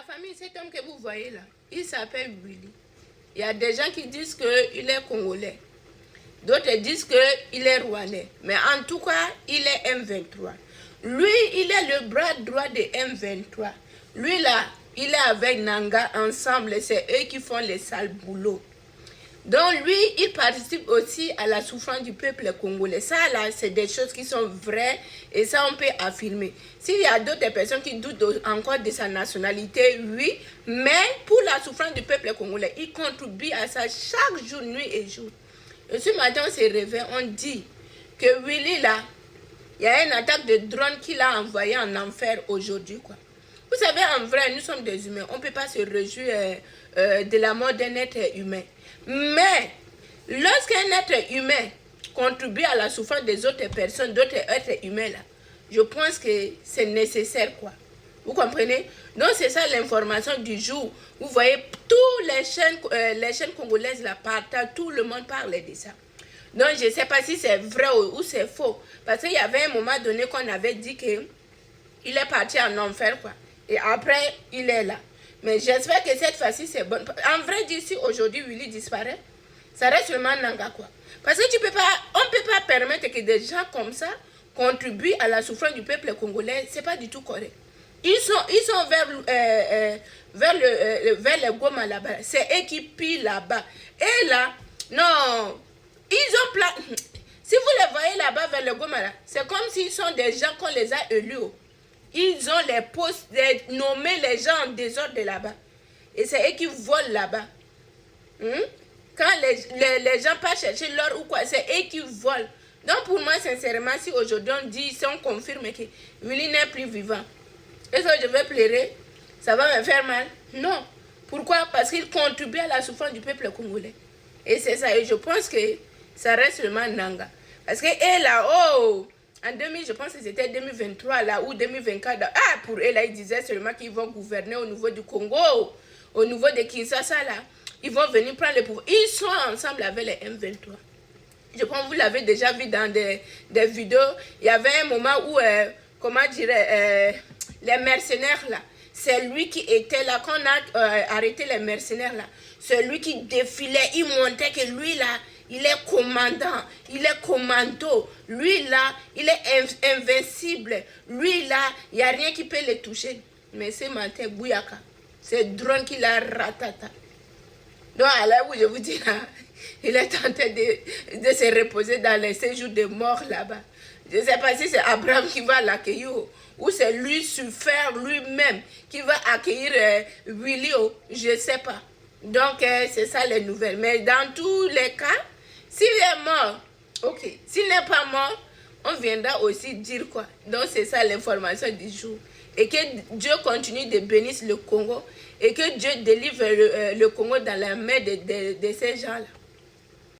famille, cet homme que vous voyez là, il s'appelle Willy. Il y a des gens qui disent qu'il est congolais. D'autres disent qu'il est rwandais. Mais en tout cas, il est M23. Lui, il est le bras droit de M23. Lui là, il est avec Nanga ensemble. C'est eux qui font les sales boulots. Donc lui, il participe aussi à la souffrance du peuple congolais. Ça là, c'est des choses qui sont vraies et ça on peut affirmer. S'il y a d'autres personnes qui doutent encore de sa nationalité, oui, mais pour la souffrance du peuple congolais, il contribue à ça chaque jour, nuit et jour. Et ce matin, on s'est réveillé, on dit que Willy là, il y a une attaque de drone qu'il a envoyé en enfer aujourd'hui, quoi. Vous savez, en vrai, nous sommes des humains. On ne peut pas se réjouir de la mort d'un être humain. Mais, lorsqu'un être humain contribue à la souffrance des autres personnes, d'autres êtres humains, là, je pense que c'est nécessaire, quoi. Vous comprenez? Donc, c'est ça l'information du jour. Vous voyez, toutes les chaînes congolaises, là, partagent, tout le monde parle de ça. Donc, je ne sais pas si c'est vrai ou c'est faux. Parce qu'il y avait un moment donné qu'on avait dit qu'il est parti en enfer, quoi. Et après, il est là. Mais j'espère que cette fois-ci, c'est bon. En vrai, d'ici aujourd'hui, Willy disparaît. Ça reste seulement Nanga, quoi. Parce que on ne peut pas permettre que des gens comme ça contribuent à la souffrance du peuple congolais. Ce n'est pas du tout correct. Ils sont vers le Goma là-bas. C'est eux qui pillent là-bas. Et là, non, ils ont plein... Si vous les voyez là-bas vers le Goma, là, c'est comme s'ils sont des gens qu'on les a élus. Ils ont les postes de nommer les gens en désordre là-bas. Et c'est eux qui volent là-bas. Quand les gens partent chercher l'or ou quoi, c'est eux qui volent. Donc pour moi, sincèrement, si aujourd'hui on dit, si on confirme que Willy n'est plus vivant, est-ce que je vais pleurer? Ça va me faire mal? Non. Pourquoi? Parce qu'il contribue à la souffrance du peuple congolais. Et c'est ça. Et je pense que ça reste seulement Nanga. Parce que elle là, oh, en 2000, je pense que c'était 2023 là, ou 2024. Ah, pour elle là, ils disaient seulement qu'ils vont gouverner au niveau du Congo, au niveau de Kinshasa là. Ils vont venir prendre le pouvoir. Ils sont ensemble avec les M23. Je pense que vous l'avez déjà vu dans des vidéos. Il y avait un moment où, comment dirais les mercenaires là. C'est lui qui était là, quand on a arrêté les mercenaires là. C'est lui qui défilait, il montrait que lui là, il est commandant, il est commando. Lui là, il est invincible. Lui là, il n'y a rien qui peut le toucher. Mais c'est Manté Bouyaka. C'est drone qui l'a ratata. Donc à l'heure où je vous dis là, il est en train de se reposer dans les séjours de mort là-bas. Je ne sais pas si c'est Abraham qui va l'accueillir ou c'est lui souffert lui-même qui va accueillir Willy. Je ne sais pas. Donc c'est ça les nouvelles. Mais dans tous les cas, s'il est mort, ok. S'il n'est pas mort, on viendra aussi dire quoi. Donc c'est ça l'information du jour. Et que Dieu continue de bénir le Congo et que Dieu délivre le Congo dans la main de ces gens-là.